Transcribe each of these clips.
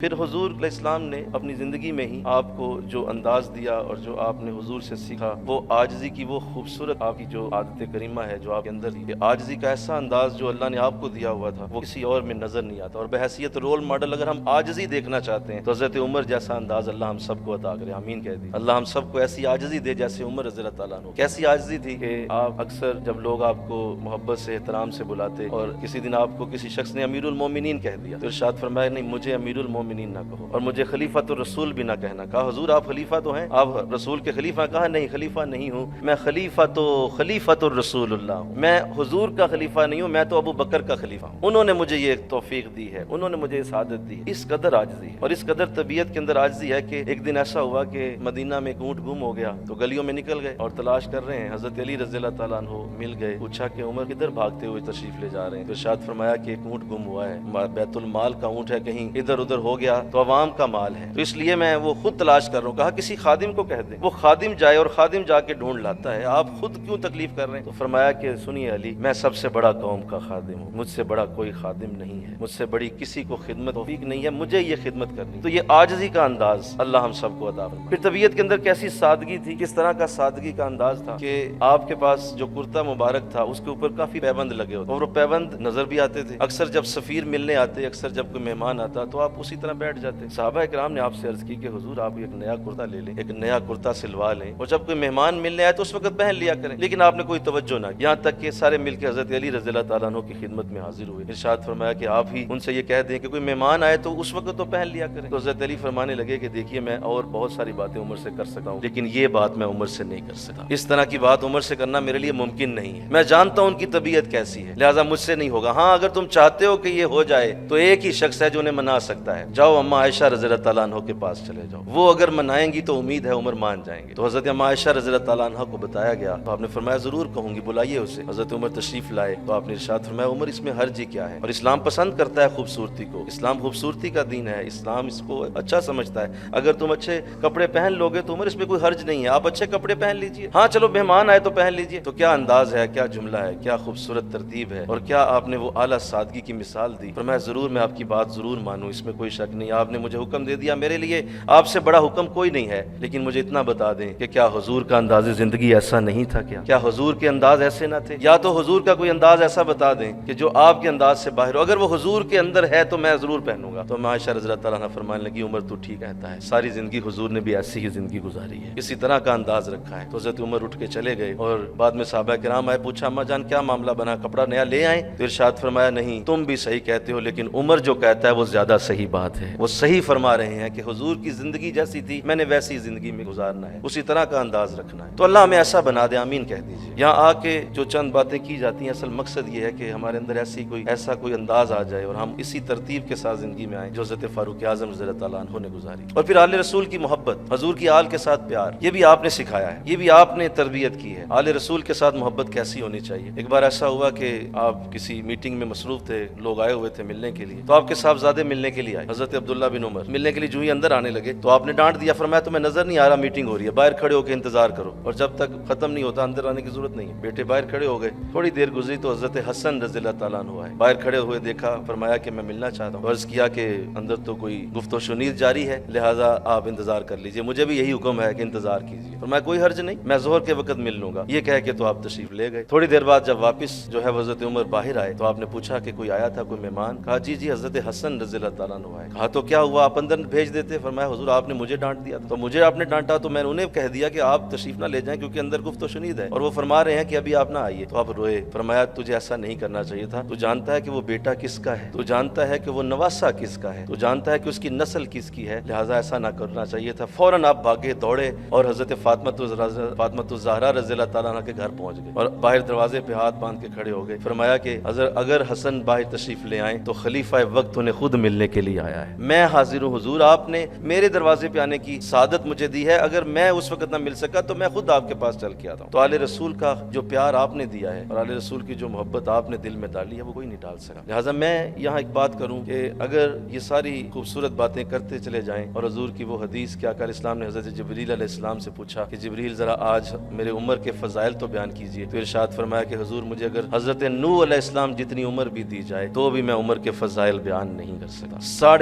پھر حضور علیہ السلام نے اپنی زندگی میں ہی آپ کو جو انداز دیا اور جو آپ نے حضور سے سیکھا وہ عاجزی کی وہ خوبصورت آپ کی جو عادت کریمہ ہے جو آپ کے اندر تھی، عاجزی کا ایسا انداز جو اللہ نے آپ کو دیا ہوا تھا وہ کسی اور میں نظر نہیں آتا۔ اور بحیثیت رول ماڈل اگر ہم عاجزی دیکھنا چاہتے ہیں تو حضرت عمر جیسا انداز اللہ ہم سب کو عطا کرے، آمین کہہ دی۔ اللہ ہم سب کو ایسی عاجزی دے جیسے عمر رضی اللہ تعالیٰ عنہ۔ کیسی عاجزی تھی کہ آپ اکثر جب لوگ آپ کو محبت سے احترام سے بلاتے اور کسی دن آپ کو کسی شخص نے امیر المومنین کہہ دیا تو ارشاد فرمایا نہیں، مجھے امیر المومنین نہ کہو اور مجھے خلیفۃ الرسول بھی نہ کہنا۔ کہا حضور آپ خلیفہ تو ہیں، آپ رسول کے خلیفہ؟ کہا نہیں، خلیفہ نہیں ہوں میں، خلیفۃ الرسول اللہ ہوں، میں حضور کا خلیفہ نہیں ہوں، میں تو ابو بکر کا خلیفہ ہوں۔ انہوں نے مجھے یہ توفیق دی ہے، انہوں نے مجھے اس عادت دی ہے۔ اس قدر عاجزی ہے اور اس قدر طبیعت کے اندر عاجزی ہے کہ ایک دن ایسا ہوا کہ مدینہ میں ایک اونٹ گم ہو گیا تو گلیوں میں نکل گئے اور تلاش کر رہے ہیں۔ حضرت علی رضی اللہ تعالیٰ عنہ مل گئے، پوچھا کہ عمر کدھر بھاگتے ہوئے تشریف لے جا رہے ہیں؟ تو ارشاد فرمایا کہ ایک اونٹ گم ہوا ہے، بیت المال کا اونٹ ہے، کہیں ادھر ادھر ہو گیا تو عوام کا مال ہے، تو اس لیے میں وہ خود تلاش کر رہا ہوں۔ کہا کسی خادم کو کہہ دیں، وہ خادم جائے اور خادم جا کے ڈھونڈ لاتا ہے، آپ خود کیوں تکلیف کر رہے ہیں؟ تو فرمایا کہ سنیے علی، میں سب سے بڑا قوم کا خادم ہوں، مجھ سے بڑا کوئی خادم نہیں ہے، مجھ سے بڑی کسی کو خدمت توفیق نہیں ہے، مجھے یہ خدمت کرنی۔ تو یہ عاجزی کا انداز اللہ ہم سب کو عطا فرمائے۔ پھر طبیعت کے اندر کیسی سادگی تھی، کس طرح کا سادگی کا انداز تھا کہ آپ کے پاس جو کرتا مبارک تھا اس کے اوپر کافی پیبند لگے ہوتے اور وہ پیبند نظر بھی آتے تھے۔ اکثر جب سفیر ملنے آتے، اکثر جب کوئی مہمان آتا تو آپ اسی طرح بیٹھ جاتے۔ صحابہ کرام نے آپ سے عرض کی کہ حضور آپ ایک نیا کرتا لے لیں، ایک نیا کرتا سلوا لیں اور جب کوئی مہمان ملنے آئے تو اس وقت پہن لیا کریں، لیکن آپ نے کوئی توجہ نہ کی، یہاں تک کہ سارے مل کے حضرت علی رضی اللہ تعالیٰ عنہ کی خدمت میں حاضر ہوئے۔ ارشاد فرمایا کہ آپ ہی ان سے یہ کہہ دیں کہ کوئی مہمان آئے تو اس وقت تو پہن لیا کریں۔ تو حضرت علی فرمانے لگے کہ دیکھیے میں اور بہت ساری باتیں عمر سے کر سکتا ہوں لیکن یہ بات میں عمر سے نہیں کر سکتا، اس طرح کی بات عمر سے کرنا میرے لیے ممکن نہیں ہے، میں جانتا ہوں ان کی طبیعت کیسی ہے لہٰذا مجھ سے نہیں ہوگا۔ ہاں اگر تم چاہتے ہو کہ یہ ہو جائے تو ایک ہی شخص ہے جو انہیں منا سکتا ہے، جاؤ اما عائشہ رضی اللہ تعالیٰ عنہ کے پاس چلے جاؤ، وہ اگر منائیں گی تو امید ہے عمر مان جائیں گے۔ تو حضرت اما عائشہ رضی اللہ تعالیٰ عنہ کو بتایا گیا تو آپ نے فرمایا ضرور کہوں گی، بلائیے اسے۔ حضرت عمر تشریف لائے تو آپ نے ارشاد فرمایا عمر اس میں حرج کیا ہے؟ اور اسلام پسند کرتا ہے خوبصورتی کو، اسلام خوبصورتی کا دین ہے، اسلام اس کو اچھا سمجھتا ہے، اگر تم اچھے کپڑے پہن لو گے تو عمر اس میں کوئی حرج نہیں ہے، آپ اچھے کپڑے پہن لیجئے، ہاں چلو مہمان آئے تو پہن لیجئے۔ تو کیا انداز ہے، کیا جملہ ہے، کیا خوبصورت ترتیب ہے اور کیا آپ نے وہ اعلیٰ سادگی کی مثال دی۔ فرمایا ضرور میں آپ کی بات ضرور مانوں، اس میں کوئی شک نہیں، آپ نے مجھے حکم دے دیا، میرے لیے آپ سے بڑا حکم کوئی نہیں ہے، لیکن مجھے اتنا بتا دیں کہ کیا حضور کا انداز زندگی ایسا نہیں تھا؟ کیا حضور کے انداز ایسے نہ تھے؟ یا تو حضور کا کوئی انداز ایسا بتا دیں کہ جو آپ کے انداز سے باہر ہو، اگر وہ حضور کے اندر ہے تو میں ضرور پہنوں گا۔ تو عائشہ رضی اللہ تعالیٰ عنہ فرمانے لگی عمر تو ٹھیک کہتا ہے، ساری زندگی حضور نے بھی ایسی ہی زندگی گزاری ہے، اسی طرح کا انداز رکھا ہے۔ تو حضرت عمر اٹھ کے چلے گئے اور بعد میں صحابہ کرام آئے، پوچھا اما جان کیا معاملہ بنا، کپڑا نیا لے آئیں؟ تو ارشاد فرمایا نہیں تم بھی صحیح کہتے ہو لیکن عمر جو کہتا ہے وہ زیادہ صحیح بات ہے، وہ صحیح فرما رہے ہیں کہ حضور کی زندگی جیسی تھی میں نے ویسی زندگی میں گزارنا ہے، اسی طرح کا انداز رکھنا ہے۔ تو اللہ ہمیں ایسا بنا دے، آمین کہہ دیجیے۔ یہاں آ کے جو چند باتیں کی جاتی ہیں اصل مقصد یہ ہے کہ ہمارے اندر ایسا کوئی انداز آ جائے اور ہم اسی ترتیب کے ساتھ زندگی میں آئیں جو حضرت فاروق اعظم رضی اللہ تعالیٰ عنہ نے گزاری۔ اور پھر آل رسول کی محبت، حضور کی آل کے ساتھ پیار، یہ بھی آپ نے سکھایا ہے، یہ بھی آپ نے تربیت کی ہے۔ آل رسول کے ساتھ محبت کیسی ہونی چاہیے؟ ایک بار ایسا ہوا کہ آپ کسی میٹنگ میں مصروف تھے، لوگ آئے ہوئے تھے ملنے کے لیے، تو آپ کے صاحبزادے ملنے کے لیے آئے، حضرت عبداللہ بن عمر ملنے کے لیے جو ہی اندر آنے لگے تو آپ نے ڈانٹ دیا، فرمایا تمہیں نظر نہیں آ رہا میٹنگ ہو رہی ہے، باہر کھڑے ہو کے انتظار کرو اور جب تک ختم نہیں ہوتا اندر آنے کی ضرورت نہیں ہے۔ بیٹے باہر کھڑے ہو گئے، تھوڑی دیر گزری تو حضرت حسن رضی اللہ تعالیٰ عنہ آئے، باہر کھڑے ہوئے دیکھا، فرمایا کہ میں ملنا چاہتا ہوں، عرض کیا کہ اندر تو کوئی گفت و شنید جاری ہے لہٰذا آپ انتظار کر لیجئے، مجھے بھی یہی حکم ہے کہ انتظار کیجیے۔ فرمایا کوئی حرج نہیں، میں ظہر کے وقت مل لوں گا، یہ کہہ کے تو آپ تشریف لے گئے۔ تھوڑی دیر بعد جب واپس جو ہے حضرت عمر باہر آئے تو آپ نے پوچھا کہ کوئی آیا تھا، کوئی مہمان؟ کہا جی حضرت حسن رضی اللہ تعالیٰ عنہ آئے۔ کہا تو کیا ہوا، آپ اندر بھیج دیتے؟ فرمایا حضور آپ نے مجھے ڈانٹ دیا، تو مجھے آپ نے ڈانٹا تو میں نے انہیں کہہ دیا کہ آپ تشریف نہ لے جائیں کیونکہ اندر گفت و شنید ہے اور وہ فرما رہے ہیں کہ ابھی آپ نہ آئیے۔ تو آپ روئے، فرمایا تجھے ایسا نہیں کرنا چاہیے تھا، تو جانتا ہے کہ وہ بیٹا کس کا ہے، تو جانتا ہے کہ وہ نواسا کس کا ہے، تو جانتا ہے کہ اس کی نسل کس کی ہے، لہٰذا ایسا نہ کرنا چاہیے تھا۔ فوراً آپ بھاگے دوڑے اور حضرت فاطمہ الزہرا رضی اللہ تعالیٰ عنہ کے گھر پہنچ گئے اور باہر دروازے پہ ہاتھ باندھ کے کھڑے ہو گئے۔ فرمایا کہ اگر حسن باہر تشریف لے آئیں تو خلیفہ وقت انہیں خود ملنے کے لیے آیا ہے، میں حاضر ہوں حضور، آپ نے میرے دروازے پہ آنے کی سعادت مجھے دی ہے، اگر میں اس وقت نہ مل سکا تو میں خود آپ کے پاس چل کے آتا ہوں۔ تو آل رسول کا جو پیار آپ نے دیا ہے اور آل رسول کی جو محبت آپ نے دل میں ڈالی ہے وہ کوئی نہیں ڈال سکا۔ لہٰذا میں یہاں ایک بات کروں کہ اگر یہ ساری خوبصورت باتیں کرتے چلے جائیں اور حضور کی وہ حدیث کہ آقا علیہ السلام نے حضرت جبریل علیہ السلام سے پوچھا کہ جبریل ذرا آج میرے عمر کے فضائل تو بیان کیجئے، تو ارشاد فرمایا کہ حضور مجھے اگر حضرت نوح علیہ السلام جتنی عمر بھی دی جائے تو بھی میں عمر کے فضائل بیان نہیں کر سکتا۔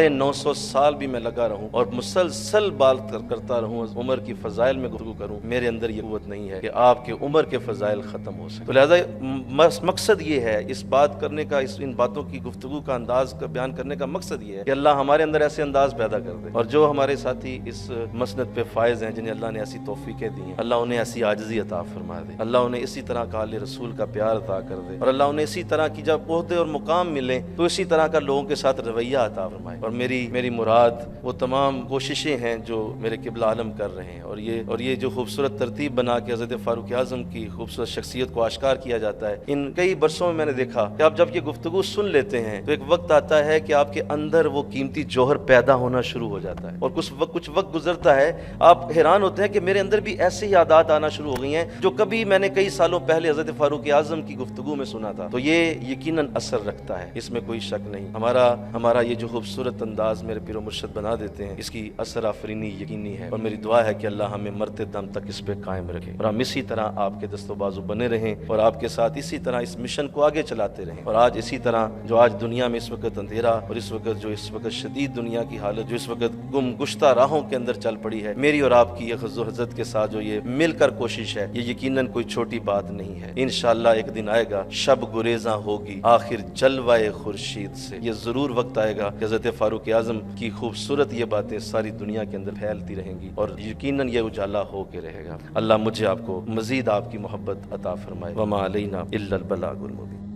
950 سال بھی میں لگا رہوں اور مسلسل بات کرتا رہوں، عمر کی فضائل میں گفتگو کروں، میرے اندر یہ قوت نہیں ہے کہ آپ کے عمر کے فضائل ختم ہو سکے۔ تو لہذا مقصد یہ ہے اس بات کرنے کا، ان باتوں کی گفتگو کا انداز کا بیان کرنے کا مقصد یہ ہے کہ اللہ ہمارے اندر ایسے انداز پیدا کر دے، اور جو ہمارے ساتھی اس مسند پہ فائز ہیں، جنہیں اللہ نے ایسی توفیقیں دی ہیں، اللہ انہیں ایسی عاجزی عطا فرما دے، اللہ انہیں اسی طرح کا آل رسول کا پیار عطا کر دے، اور اللہ انہیں اسی طرح کی جب عہدے اور مقام ملے تو اسی طرح کا لوگوں کے ساتھ رویہ عطا فرمائے۔ اور میری مراد وہ تمام کوششیں ہیں جو میرے قبلہ عالم کر رہے ہیں، اور یہ جو خوبصورت ترتیب بنا کے حضرت فاروق اعظم کی خوبصورت شخصیت کو آشکار کیا جاتا ہے، ان کئی برسوں میں میں نے دیکھا کہ آپ جب یہ گفتگو سن لیتے ہیں تو ایک وقت آتا ہے کہ آپ کے اندر وہ قیمتی جوہر پیدا ہونا شروع ہو جاتا ہے، اور کچھ وقت گزرتا ہے، آپ حیران ہوتے ہیں کہ میرے اندر بھی ایسے ہی عادات آنا شروع ہو گئی ہیں جو کبھی میں نے کئی سالوں پہلے حضرت فاروق اعظم کی گفتگو میں سنا تھا۔ تو یہ یقیناً اثر رکھتا ہے، اس میں کوئی شک نہیں۔ ہمارا یہ جو خوبصورت انداز میرے پیر و مرشد بنا دیتے ہیں، اس کی اثر آفرینی یقینی ہے، اور میری دعا ہے کہ اللہ ہمیں مرتے دم تک اس پہ قائم رکھے، اور ہم اسی طرح آپ کے دست و بازو بنے رہیں، اور آپ کے ساتھ اسی طرح اس مشن کو آگے چلاتے رہیں۔ اور آج اسی طرح جو آج دنیا میں اس وقت اندھیرا، اور اس وقت شدید دنیا کی حالت جو اس وقت گم گشتہ راہوں کے اندر چل پڑی ہے، میری اور آپ کی یہ حضرت کے ساتھ جو یہ مل کر کوشش ہے، یہ یقیناً کوئی چھوٹی بات نہیں ہے۔ انشاءاللہ ایک دن آئے گا، شب گریزاں ہوگی آخر جلوہ خورشید سے، یہ ضرور وقت آئے گا کہ حضرت فاروق اعظم کی خوبصورت یہ باتیں ساری دنیا کے اندر پھیلتی رہیں گی، اور یقیناً یہ اجالا ہو کے رہے گا۔ اللہ مجھے آپ کو مزید آپ کی محبت عطا فرمائے۔ وما علینا الا البلاغ المبین۔